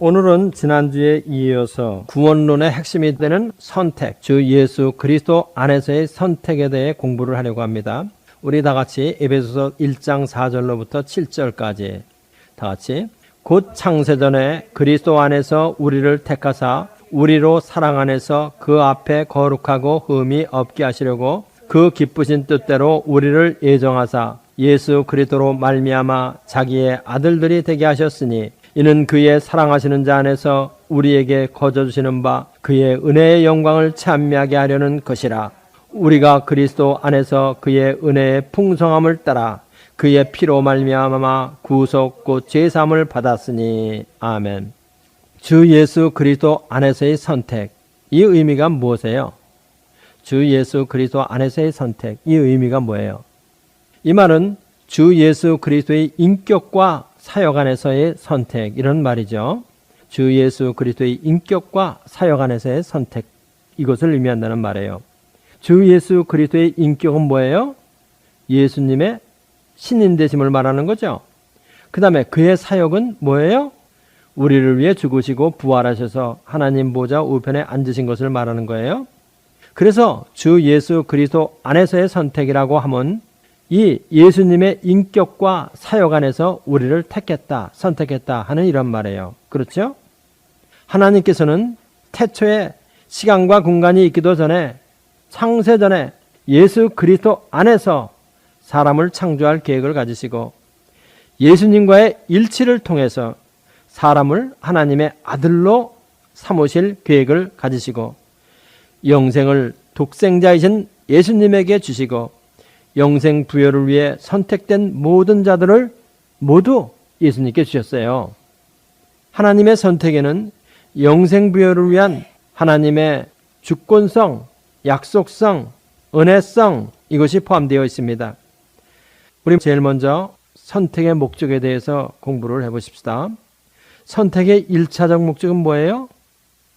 오늘은 지난주에 이어서 구원론의 핵심이 되는 선택, 주 예수 그리스도 안에서의 선택에 대해 공부를 하려고 합니다. 우리 다 같이 에베소서 1장 4절로부터 7절까지 다 같이 곧 창세전에 그리스도 안에서 우리를 택하사 우리로 사랑 안에서 그 앞에 거룩하고 흠이 없게 하시려고 그 기쁘신 뜻대로 우리를 예정하사 예수 그리스도로 말미암아 자기의 아들들이 되게 하셨으니 이는 그의 사랑하시는 자 안에서 우리에게 거저주시는 바 그의 은혜의 영광을 찬미하게 하려는 것이라. 우리가 그리스도 안에서 그의 은혜의 풍성함을 따라 그의 피로 말미암아 구속 곧 죄사함을 받았으니. 아멘. 주 예수 그리스도 안에서의 선택, 이 의미가 무엇이에요? 주 예수 그리스도 안에서의 선택, 이 의미가 뭐예요? 이 말은 주 예수 그리스도의 인격과 사역 안에서의 선택, 이런 말이죠. 주 예수 그리스도의 인격과 사역 안에서의 선택, 이것을 의미한다는 말이에요. 주 예수 그리스도의 인격은 뭐예요? 예수님의 신인 되심을 말하는 거죠. 그 다음에 그의 사역은 뭐예요? 우리를 위해 죽으시고 부활하셔서 하나님 보좌 우편에 앉으신 것을 말하는 거예요. 그래서 주 예수 그리스도 안에서의 선택이라고 하면 이 예수님의 인격과 사역 안에서 우리를 택했다, 선택했다 하는 이런 말이에요. 그렇죠? 하나님께서는 태초에 시간과 공간이 있기도 전에 창세전에 예수 그리스도 안에서 사람을 창조할 계획을 가지시고 예수님과의 일치를 통해서 사람을 하나님의 아들로 삼으실 계획을 가지시고 영생을 독생자이신 예수님에게 주시고 영생 부여를 위해 선택된 모든 자들을 모두 예수님께 주셨어요. 하나님의 선택에는 영생 부여를 위한 하나님의 주권성, 약속성, 은혜성, 이것이 포함되어 있습니다. 우리 제일 먼저 선택의 목적에 대해서 공부를 해보십시다. 선택의 1차적 목적은 뭐예요?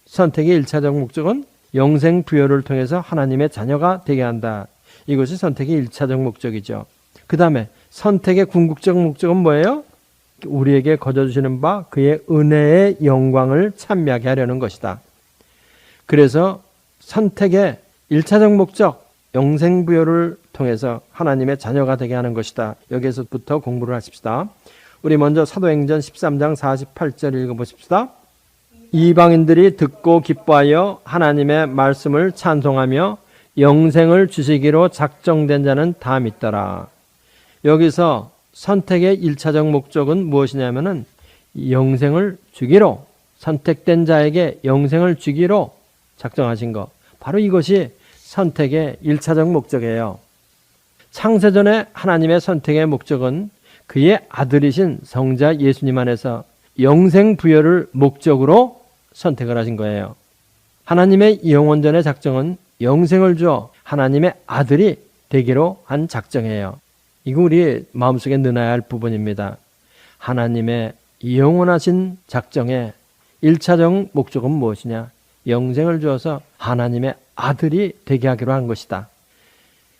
선택의 1차적 목적은 영생 부여를 통해서 하나님의 자녀가 되게 한다. 이것이 선택의 1차적 목적이죠. 그 다음에 선택의 궁극적 목적은 뭐예요? 우리에게 거저주시는 바 그의 은혜의 영광을 찬미하게 하려는 것이다. 그래서 선택의 1차적 목적, 영생부여를 통해서 하나님의 자녀가 되게 하는 것이다. 여기에서부터 공부를 하십시다. 우리 먼저 사도행전 13장 48절 읽어보십시다. 이방인들이 듣고 기뻐하여 하나님의 말씀을 찬송하며 영생을 주시기로 작정된 자는 다 믿더라. 여기서 선택의 1차적 목적은 무엇이냐면은 영생을 주기로, 선택된 자에게 영생을 주기로 작정하신 것. 바로 이것이 선택의 1차적 목적이에요. 창세전에 하나님의 선택의 목적은 그의 아들이신 성자 예수님 안에서 영생 부여를 목적으로 선택을 하신 거예요. 하나님의 영원전의 작정은 영생을 주어 하나님의 아들이 되기로 한 작정이에요. 이거 우리 마음속에 넣어야 할 부분입니다. 하나님의 영원하신 작정의 1차적 목적은 무엇이냐? 영생을 주어서 하나님의 아들이 되게 하기로 한 것이다.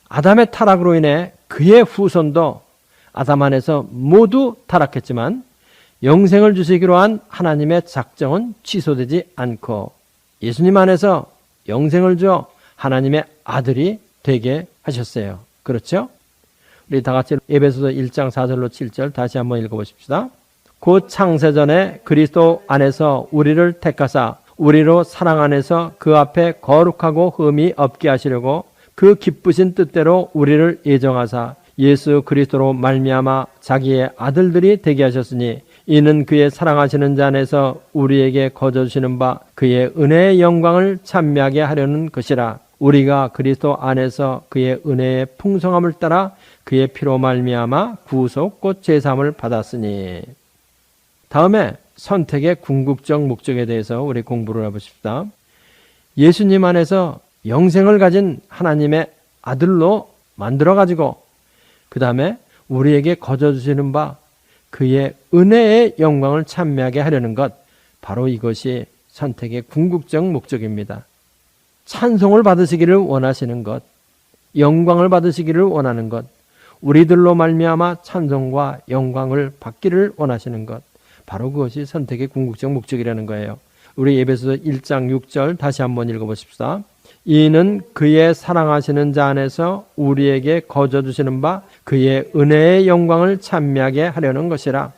아담의 타락으로 인해 그의 후손도 아담 안에서 모두 타락했지만 영생을 주시기로 한 하나님의 작정은 취소되지 않고 예수님 안에서 영생을 주어 하나님의 아들이 되게 하셨어요. 그렇죠? 우리 다 같이 에베소서 1장 4절로 7절 다시 한번 읽어보십시다. 곧 창세전에 그리스도 안에서 우리를 택하사 우리로 사랑 안에서 그 앞에 거룩하고 흠이 없게 하시려고 그 기쁘신 뜻대로 우리를 예정하사 예수 그리스도로 말미암아 자기의 아들들이 되게 하셨으니 이는 그의 사랑하시는 자 안에서 우리에게 거저주시는 바 그의 은혜의 영광을 찬미하게 하려는 것이라. 우리가 그리스도 안에서 그의 은혜의 풍성함을 따라 그의 피로 말미암아 구속 곧 죄사함을 받았으니. 다음에 선택의 궁극적 목적에 대해서 우리 공부를 해보십시다. 예수님 안에서 영생을 가진 하나님의 아들로 만들어가지고 그 다음에 우리에게 거저주시는 바 그의 은혜의 영광을 찬미하게 하려는 것, 바로 이것이 선택의 궁극적 목적입니다. 찬송을 받으시기를 원하시는 것, 영광을 받으시기를 원하는 것, 우리들로 말미암아 찬송과 영광을 받기를 원하시는 것, 바로 그것이 선택의 궁극적 목적이라는 거예요. 우리 에베소서 1장 6절 다시 한번 읽어보십시다. 이는 그의 사랑하시는 자 안에서 우리에게 거저 주시는 바 그의 은혜의 영광을 찬미하게 하려는 것이라.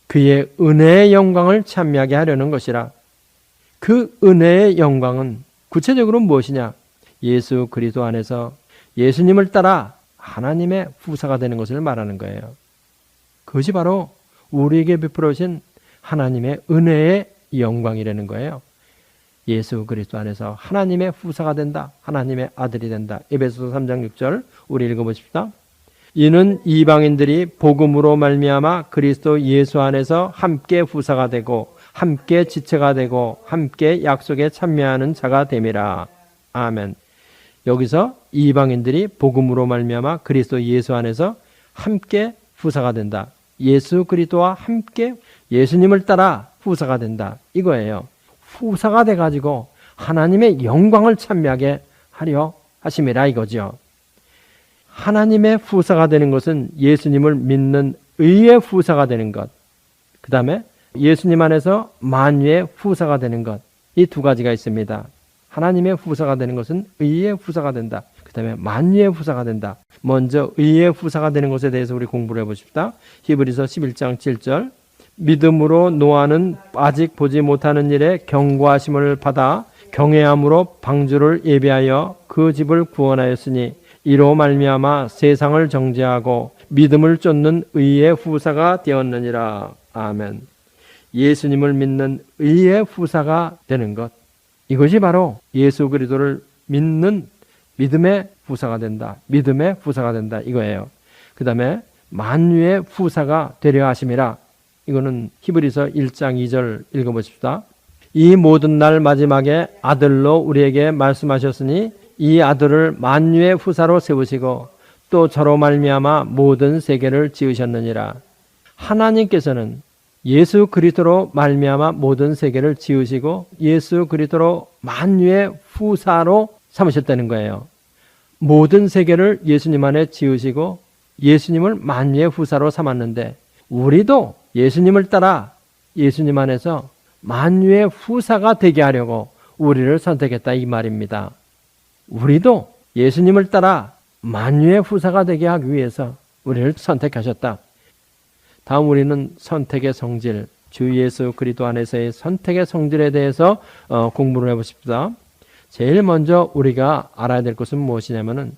그의 은혜의 영광을 찬미하게 하려는 것이라. 그 은혜의 영광은 구체적으로 무엇이냐? 예수 그리스도 안에서 예수님을 따라 하나님의 후사가 되는 것을 말하는 거예요. 그것이 바로 우리에게 베풀어 주신 하나님의 은혜의 영광이라는 거예요. 예수 그리스도 안에서 하나님의 후사가 된다. 하나님의 아들이 된다. 에베소서 3장 6절 우리 읽어보십시다. 이는 이방인들이 복음으로 말미암아 그리스도 예수 안에서 함께 후사가 되고 함께 지체가 되고 함께 약속에 참여하는 자가 됨이라. 아멘. 여기서 이방인들이 복음으로 말미암아 그리스도 예수 안에서 함께 후사가 된다. 예수 그리스도와 함께 예수님을 따라 후사가 된다. 이거예요. 후사가 돼가지고 하나님의 영광을 찬미하게 하려 하심이라 이거죠. 하나님의 후사가 되는 것은 예수님을 믿는 의의 후사가 되는 것. 그 다음에 예수님 안에서 만유의 후사가 되는 것. 이 두 가지가 있습니다. 하나님의 후사가 되는 것은 의의 후사가 된다. 그 다음에 만유의 후사가 된다. 먼저 의의 후사가 되는 것에 대해서 우리 공부를 해보십시다. 히브리서 11장 7절 믿음으로 노아는 아직 보지 못하는 일에 경고하심을 받아 경외함으로 방주를 예비하여 그 집을 구원하였으니 이로 말미암아 세상을 정죄하고 믿음을 쫓는 의의 후사가 되었느니라. 아멘. 예수님을 믿는 의의 후사가 되는 것. 이것이 바로 예수 그리스도를 믿는 믿음의 후사가 된다. 믿음의 후사가 된다. 이거예요. 그 다음에 만유의 후사가 되려 하심이라. 이거는 히브리서 1장 2절 읽어보십시다. 이 모든 날 마지막에 아들로 우리에게 말씀하셨으니 이 아들을 만유의 후사로 세우시고 또 저로 말미암아 모든 세계를 지으셨느니라. 하나님께서는 예수 그리스도로 말미암아 모든 세계를 지으시고 예수 그리스도로 만유의 후사로 삼으셨다는 거예요. 모든 세계를 예수님 안에 지으시고 예수님을 만유의 후사로 삼았는데 우리도 예수님을 따라 예수님 안에서 만유의 후사가 되게 하려고 우리를 선택했다 이 말입니다. 우리도 예수님을 따라 만유의 후사가 되게 하기 위해서 우리를 선택하셨다. 다음 우리는 선택의 성질, 주 예수 그리스도 안에서의 선택의 성질에 대해서 공부를 해보십시다. 제일 먼저 우리가 알아야 될 것은 무엇이냐면은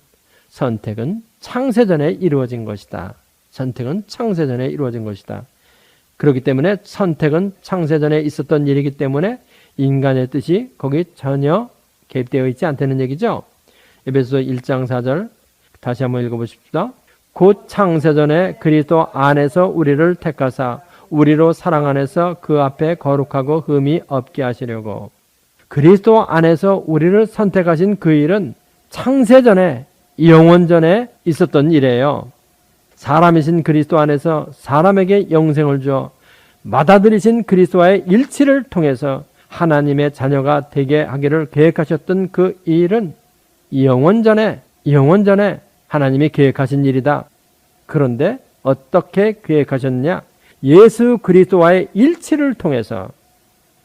선택은 창세전에 이루어진 것이다. 선택은 창세전에 이루어진 것이다. 그렇기 때문에 선택은 창세전에 있었던 일이기 때문에 인간의 뜻이 거기 전혀 개입되어 있지 않다는 얘기죠. 에베소서 1장 4절 다시 한번 읽어보십시다. 곧 창세전에 그리스도 안에서 우리를 택하사 우리로 사랑 안에서 그 앞에 거룩하고 흠이 없게 하시려고. 그리스도 안에서 우리를 선택하신 그 일은 창세전에 영원전에 있었던 일이에요. 사람이신 그리스도 안에서 사람에게 영생을 주어 맏아들이신 그리스도와의 일치를 통해서 하나님의 자녀가 되게 하기를 계획하셨던 그 일은 영원전에 하나님이 계획하신 일이다. 그런데 어떻게 계획하셨느냐? 예수 그리스도와의 일치를 통해서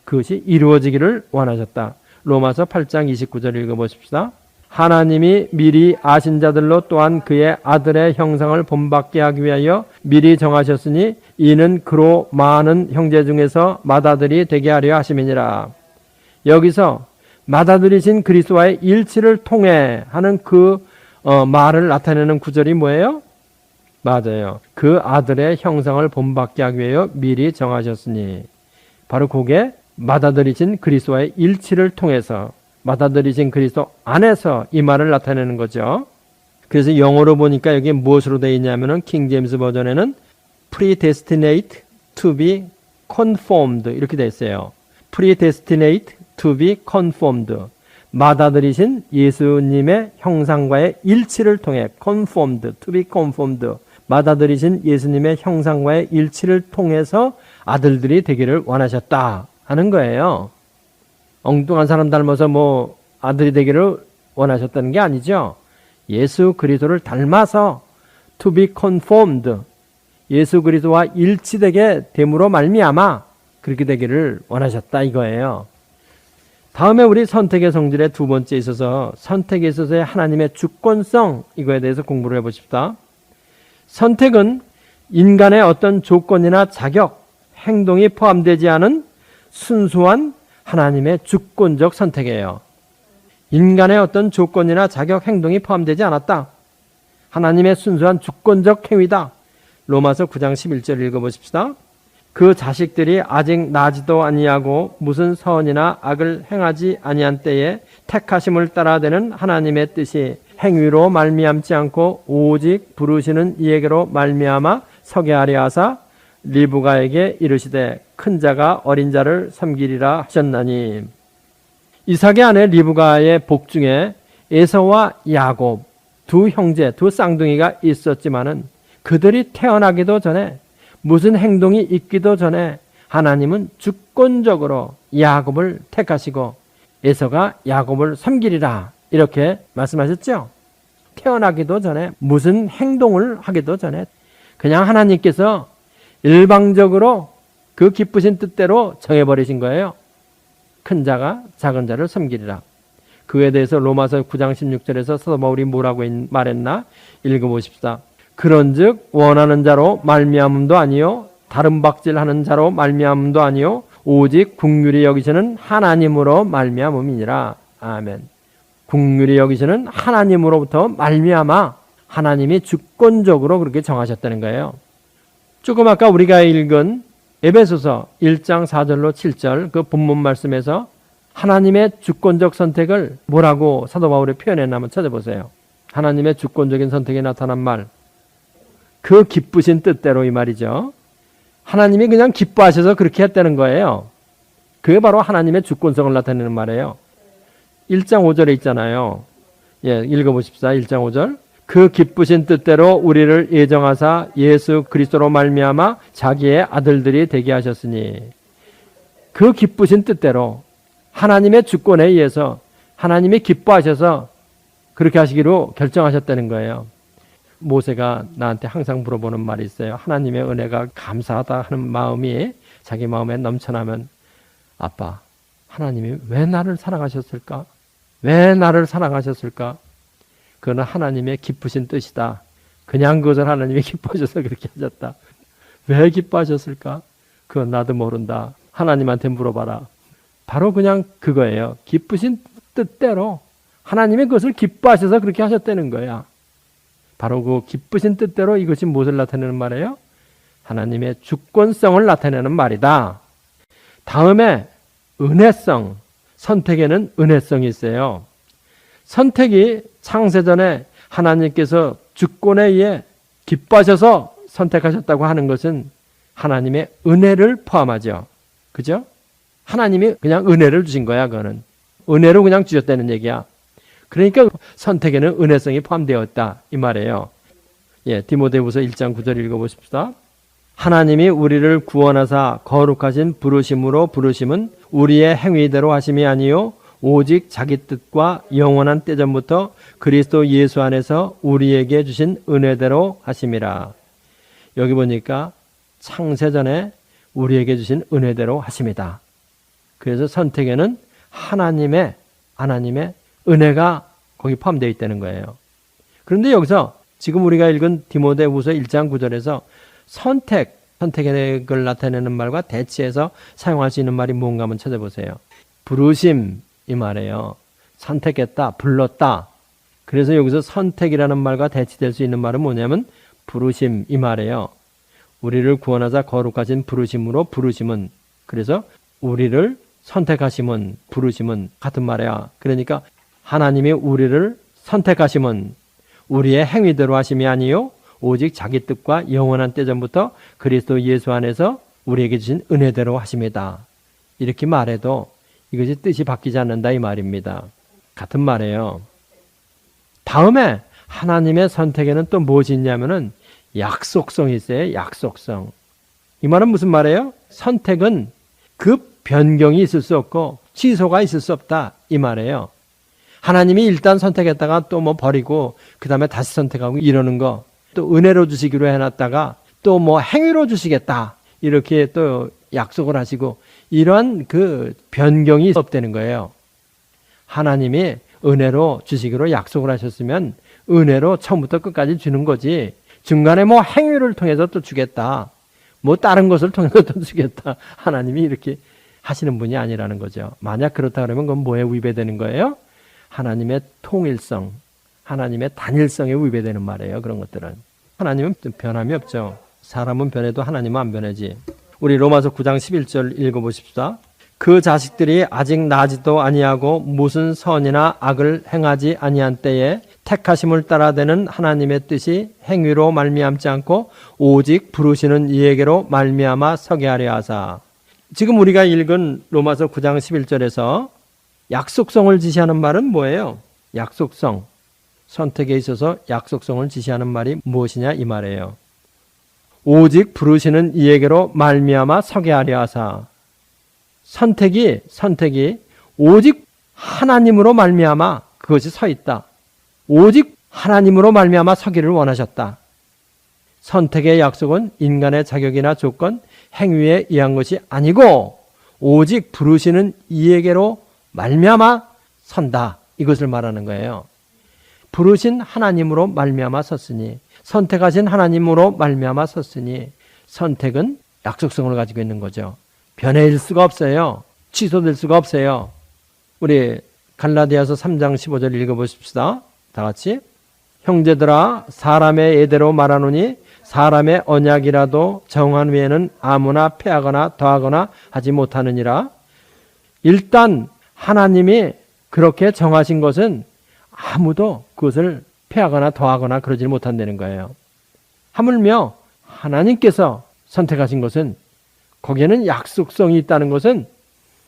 그것이 이루어지기를 원하셨다. 로마서 8장 29절 읽어보십시다. 하나님이 미리 아신 자들로 또한 그의 아들의 형상을 본받게 하기 위하여 미리 정하셨으니 이는 그로 많은 형제 중에서 맏아들이 되게 하려 하심이니라. 여기서 맏아들이신 그리스도와의 일치를 통해 하는 그 말을 나타내는 구절이 뭐예요? 맞아요. 그 아들의 형상을 본받게 하기 위하여 미리 정하셨으니 바로 그게 맏아들이신 그리스도와의 일치를 통해서 맏아들이신 그리스도 안에서 이 말을 나타내는 거죠. 그래서 영어로 보니까 여기 무엇으로 되어 있냐면은 킹 제임스 버전에는 predestinate to be conformed 이렇게 되어 있어요. predestinate to be conformed. 맏아들이신 예수님의 형상과의 일치를 통해 conformed, to be conformed. 맏아들이신 예수님의 형상과의 일치를 통해서 아들들이 되기를 원하셨다 하는 거예요. 엉뚱한 사람 닮아서 뭐 아들이 되기를 원하셨다는 게 아니죠. 예수 그리스도를 닮아서 to be conformed, 예수 그리스도와 일치되게 됨으로 말미암아 그렇게 되기를 원하셨다 이거예요. 다음에 우리 선택의 성질의 두 번째 있어서 선택에 있어서의 하나님의 주권성 이거에 대해서 공부를 해보십시다. 선택은 인간의 어떤 조건이나 자격, 행동이 포함되지 않은 순수한 하나님의 주권적 선택이에요. 인간의 어떤 조건이나 자격, 행동이 포함되지 않았다. 하나님의 순수한 주권적 행위다. 로마서 9장 11절 읽어보십시다. 그 자식들이 아직 나지도 아니하고 무슨 선이나 악을 행하지 아니한 때에 택하심을 따라되는 하나님의 뜻이 행위로 말미암지 않고 오직 부르시는 이에게로 말미암아 서게 하려 하사 리브가에게 이르시되 큰 자가 어린 자를 섬기리라 하셨나니. 이삭의 아내 리브가의 복 중에 에서와 야곱 두 형제, 두 쌍둥이가 있었지만은 그들이 태어나기도 전에 무슨 행동이 있기도 전에 하나님은 주권적으로 야곱을 택하시고 에서가 야곱을 섬기리라 이렇게 말씀하셨죠. 태어나기도 전에 무슨 행동을 하기도 전에 그냥 하나님께서 일방적으로 그 기쁘신 뜻대로 정해버리신 거예요. 큰 자가 작은 자를 섬기리라. 그에 대해서 로마서 9장 16절에서 사도 바울이 뭐라고 말했나 읽어보십시다. 그런즉 원하는 자로 말미암음도 아니요 다른 박질하는 자로 말미암음도 아니요 오직 긍휼히 여기시는 하나님으로 말미암음이니라. 아멘. 긍휼히 여기시는 하나님으로부터 말미암아 하나님이 주권적으로 그렇게 정하셨다는 거예요. 조금 아까 우리가 읽은 에베소서 1장 4절로 7절 그 본문 말씀에서 하나님의 주권적 선택을 뭐라고 사도 바울이 표현했나 한번 찾아보세요. 하나님의 주권적인 선택이 나타난 말, 그 기쁘신 뜻대로 이 말이죠. 하나님이 그냥 기뻐하셔서 그렇게 했다는 거예요. 그게 바로 하나님의 주권성을 나타내는 말이에요. 1장 5절에 있잖아요. 예, 읽어보십시다. 1장 5절. 그 기쁘신 뜻대로 우리를 예정하사 예수 그리스도로 말미암아 자기의 아들들이 되게 하셨으니, 그 기쁘신 뜻대로 하나님의 주권에 의해서 하나님이 기뻐하셔서 그렇게 하시기로 결정하셨다는 거예요. 모세가 나한테 항상 물어보는 말이 있어요. 하나님의 은혜가 감사하다 하는 마음이 자기 마음에 넘쳐나면, 아빠, 하나님이 왜 나를 사랑하셨을까? 왜 나를 사랑하셨을까? 그건 하나님의 기쁘신 뜻이다. 그냥 그것을 하나님이 기뻐하셔서 그렇게 하셨다. 왜 기뻐하셨을까? 그건 나도 모른다. 하나님한테 물어봐라. 바로 그냥 그거예요. 기쁘신 뜻대로 하나님이 그것을 기뻐하셔서 그렇게 하셨다는 거야. 바로 그 기쁘신 뜻대로 이것이 무엇을 나타내는 말이에요? 하나님의 주권성을 나타내는 말이다. 다음에 은혜성, 선택에는 은혜성이 있어요. 선택이 창세전에 하나님께서 주권에 의해 기뻐하셔서 선택하셨다고 하는 것은 하나님의 은혜를 포함하죠. 그죠? 하나님이 그냥 은혜를 주신 거야, 그거는. 은혜로 그냥 주셨다는 얘기야. 그러니까 선택에는 은혜성이 포함되어 있다, 이 말이에요. 예, 디모데후서 1장 9절 읽어보십시다. 하나님이 우리를 구원하사 거룩하신 부르심으로 부르심은 우리의 행위대로 하심이 아니요 오직 자기 뜻과 영원한 때전부터 그리스도 예수 안에서 우리에게 주신 은혜대로 하심이라. 여기 보니까 창세전에 우리에게 주신 은혜대로 하심이다. 그래서 선택에는 하나님의 은혜가 거기 포함되어 있다는 거예요. 그런데 여기서 지금 우리가 읽은 디모데후서 1장 9절에서 선택을 나타내는 말과 대치해서 사용할 수 있는 말이 뭔가 한번 찾아보세요. 부르심, 이 말이에요. 선택했다, 불렀다. 그래서 여기서 선택이라는 말과 대치될 수 있는 말은 뭐냐면 부르심, 이 말이에요. 우리를 구원하사 거룩하신 부르심으로 부르심은, 그래서 우리를 선택하심은, 부르심은 같은 말이야. 그러니까 하나님이 우리를 선택하심은 우리의 행위대로 하심이 아니요 오직 자기 뜻과 영원한 때전부터 그리스도 예수 안에서 우리에게 주신 은혜대로 하심이다. 이렇게 말해도 이것이 뜻이 바뀌지 않는다, 이 말입니다. 같은 말이에요. 다음에 하나님의 선택에는 또 무엇이 있냐면은 약속성이 있어요. 약속성. 이 말은 무슨 말이에요? 선택은 그 변경이 있을 수 없고 취소가 있을 수 없다, 이 말이에요. 하나님이 일단 선택했다가 또 뭐 버리고 그 다음에 다시 선택하고 이러는 거, 또 은혜로 주시기로 해놨다가 또 뭐 행위로 주시겠다 이렇게 또 약속을 하시고 이러한 그 변경이 없다는 거예요. 하나님이 은혜로 주시기로 약속을 하셨으면 은혜로 처음부터 끝까지 주는 거지 중간에 뭐 행위를 통해서 또 주겠다 뭐 다른 것을 통해서 또 주겠다 하나님이 이렇게 하시는 분이 아니라는 거죠. 만약 그렇다 그러면 그건 뭐에 위배되는 거예요? 하나님의 통일성, 하나님의 단일성에 위배되는 말이에요. 그런 것들은. 하나님은 변함이 없죠. 사람은 변해도 하나님은 안 변하지. 우리 로마서 9장 11절 읽어보십시다. 그 자식들이 아직 나지도 아니하고 무슨 선이나 악을 행하지 아니한 때에 택하심을 따라되는 하나님의 뜻이 행위로 말미암지 않고 오직 부르시는 이에게로 말미암아 서게 하려 하사. 지금 우리가 읽은 로마서 9장 11절에서 약속성을 지시하는 말은 뭐예요? 약속성. 선택에 있어서 약속성을 지시하는 말이 무엇이냐 이 말이에요. 오직 부르시는 이에게로 말미암아 서게 하려 하사. 선택이 오직 하나님으로 말미암아 그것이 서 있다. 오직 하나님으로 말미암아 서기를 원하셨다. 선택의 약속은 인간의 자격이나 조건, 행위에 의한 것이 아니고 오직 부르시는 이에게로 말미암아 선다. 이것을 말하는 거예요. 부르신 하나님으로 말미암아 섰으니 선택하신 하나님으로 말미암아 섰으니 선택은 약속성을 가지고 있는 거죠. 변해일 수가 없어요. 취소될 수가 없어요. 우리 갈라디아서 3장 15절 읽어보십시다. 다 같이. 형제들아 사람의 예대로 말하노니 사람의 언약이라도 정한 후에는 아무나 폐하거나 더하거나 하지 못하느니라. 일단 하나님이 그렇게 정하신 것은 아무도 그것을 폐하거나 더하거나 그러지 못한다는 거예요. 하물며 하나님께서 선택하신 것은 거기에는 약속성이 있다는 것은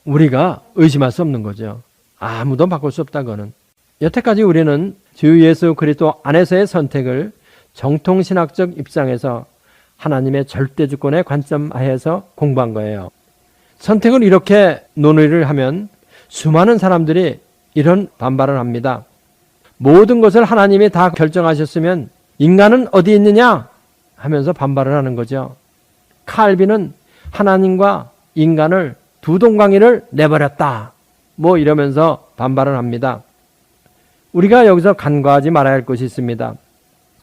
우리가 의심할 수 없는 거죠. 아무도 바꿀 수 없다고는. 여태까지 우리는 주 예수 그리스도 안에서의 선택을 정통신학적 입장에서 하나님의 절대주권의 관점 하에서 공부한 거예요. 선택을 이렇게 논의를 하면 수많은 사람들이 이런 반발을 합니다. 모든 것을 하나님이 다 결정하셨으면 인간은 어디 있느냐 하면서 반발을 하는 거죠. 칼빈은 하나님과 인간을 두 동강이를 내버렸다. 뭐 이러면서 반발을 합니다. 우리가 여기서 간과하지 말아야 할 것이 있습니다.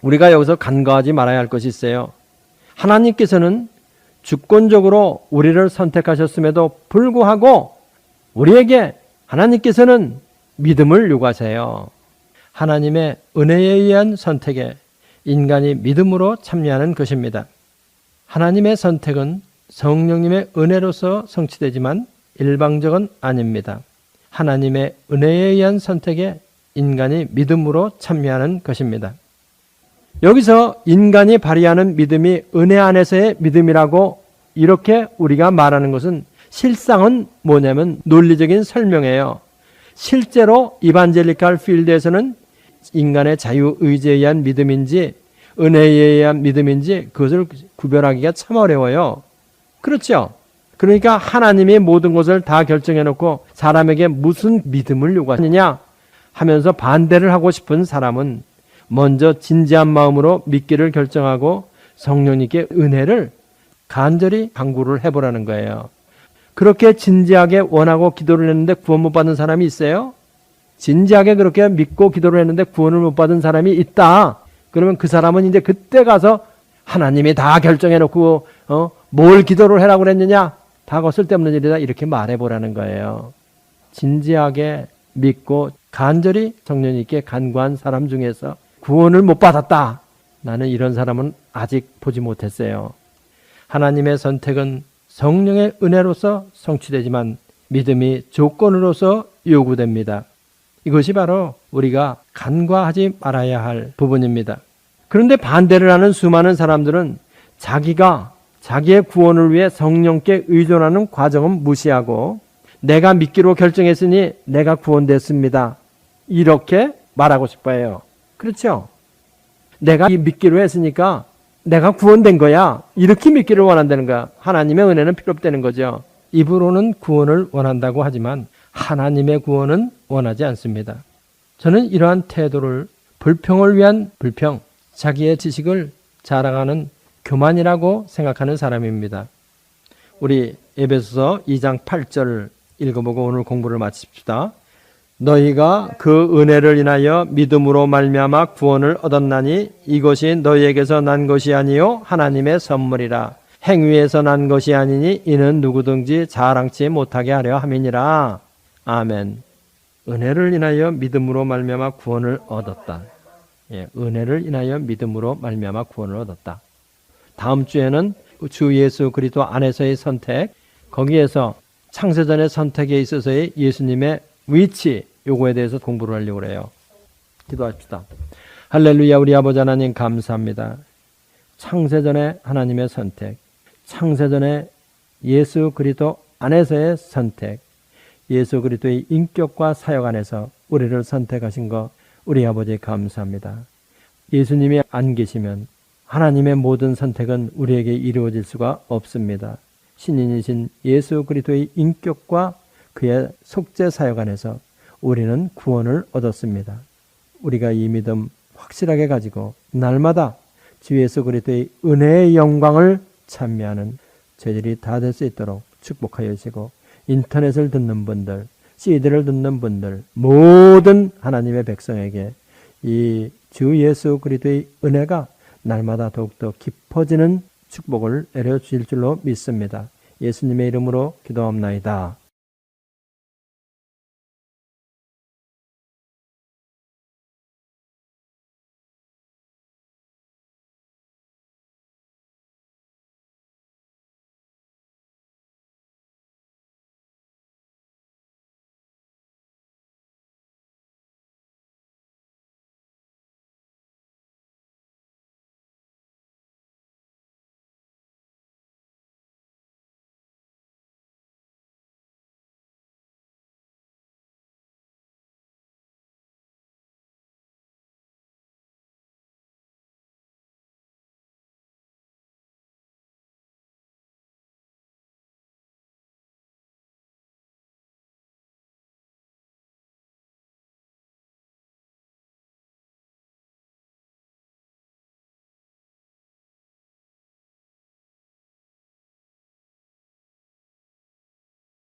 우리가 여기서 간과하지 말아야 할 것이 있어요. 하나님께서는 주권적으로 우리를 선택하셨음에도 불구하고 우리에게 하나님께서는 믿음을 요구하세요. 하나님의 은혜에 의한 선택에 인간이 믿음으로 참여하는 것입니다. 하나님의 선택은 성령님의 은혜로서 성취되지만 일방적은 아닙니다. 하나님의 은혜에 의한 선택에 인간이 믿음으로 참여하는 것입니다. 여기서 인간이 발휘하는 믿음이 은혜 안에서의 믿음이라고 이렇게 우리가 말하는 것은 실상은 뭐냐면 논리적인 설명이에요. 실제로 이반젤리칼 필드에서는 인간의 자유의지에 의한 믿음인지 은혜에 의한 믿음인지 그것을 구별하기가 참 어려워요. 그렇죠? 그러니까 하나님이 모든 것을 다 결정해놓고 사람에게 무슨 믿음을 요구하느냐 하면서 반대를 하고 싶은 사람은 먼저 진지한 마음으로 믿기를 결정하고 성령님께 은혜를 간절히 간구를 해보라는 거예요. 그렇게 진지하게 원하고 기도를 했는데 구원 못 받은 사람이 있어요? 진지하게 그렇게 믿고 기도를 했는데 구원을 못 받은 사람이 있다. 그러면 그 사람은 이제 그때 가서 하나님이 다 결정해놓고 뭘 기도를 하라고 그랬느냐? 다 그거 쓸데없는 일이다. 이렇게 말해보라는 거예요. 진지하게 믿고 간절히 성령님께 간구한 사람 중에서 구원을 못 받았다. 나는 이런 사람은 아직 보지 못했어요. 하나님의 선택은 성령의 은혜로서 성취되지만 믿음이 조건으로서 요구됩니다. 이것이 바로 우리가 간과하지 말아야 할 부분입니다. 그런데 반대를 하는 수많은 사람들은 자기가 자기의 구원을 위해 성령께 의존하는 과정은 무시하고 내가 믿기로 결정했으니 내가 구원됐습니다. 이렇게 말하고 싶어요. 그렇죠? 내가 믿기로 했으니까 내가 구원된 거야. 이렇게 믿기를 원한다는 거야. 하나님의 은혜는 필요 없다는 거죠. 입으로는 구원을 원한다고 하지만 하나님의 구원은 원하지 않습니다. 저는 이러한 태도를 불평을 위한 불평, 자기의 지식을 자랑하는 교만이라고 생각하는 사람입니다. 우리 에베소서 2장 8절 읽어보고 오늘 공부를 마칩시다. 너희가 그 은혜를 인하여 믿음으로 말미암아 구원을 얻었나니 이것이 너희에게서 난 것이 아니요 하나님의 선물이라. 행위에서 난 것이 아니니 이는 누구든지 자랑치 못하게 하려 함이니라. 아멘. 은혜를 인하여 믿음으로 말미암아 구원을 얻었다. 예, 은혜를 인하여 믿음으로 말미암아 구원을 얻었다. 다음 주에는 주 예수 그리스도 안에서의 선택, 거기에서 창세전의 선택에 있어서의 예수님의 위치, 요거에 대해서 공부를 하려고 해요. 기도합시다. 할렐루야. 우리 아버지 하나님 감사합니다. 창세전의 하나님의 선택, 창세전의 예수 그리스도 안에서의 선택, 예수 그리스도의 인격과 사역 안에서 우리를 선택하신 것 우리 아버지 감사합니다. 예수님이 안 계시면 하나님의 모든 선택은 우리에게 이루어질 수가 없습니다. 신인이신 예수 그리스도의 인격과 그의 속죄 사역 안에서 우리는 구원을 얻었습니다. 우리가 이 믿음 확실하게 가지고 날마다 주 예수 그리스도의 은혜의 영광을 찬미하는 저희들이 다 될 수 있도록 축복하여 주시고, 인터넷을 듣는 분들, CD를 듣는 분들, 모든 하나님의 백성에게 이 주 예수 그리스도의 은혜가 날마다 더욱더 깊어지는 축복을 내려주실 줄로 믿습니다. 예수님의 이름으로 기도합나이다.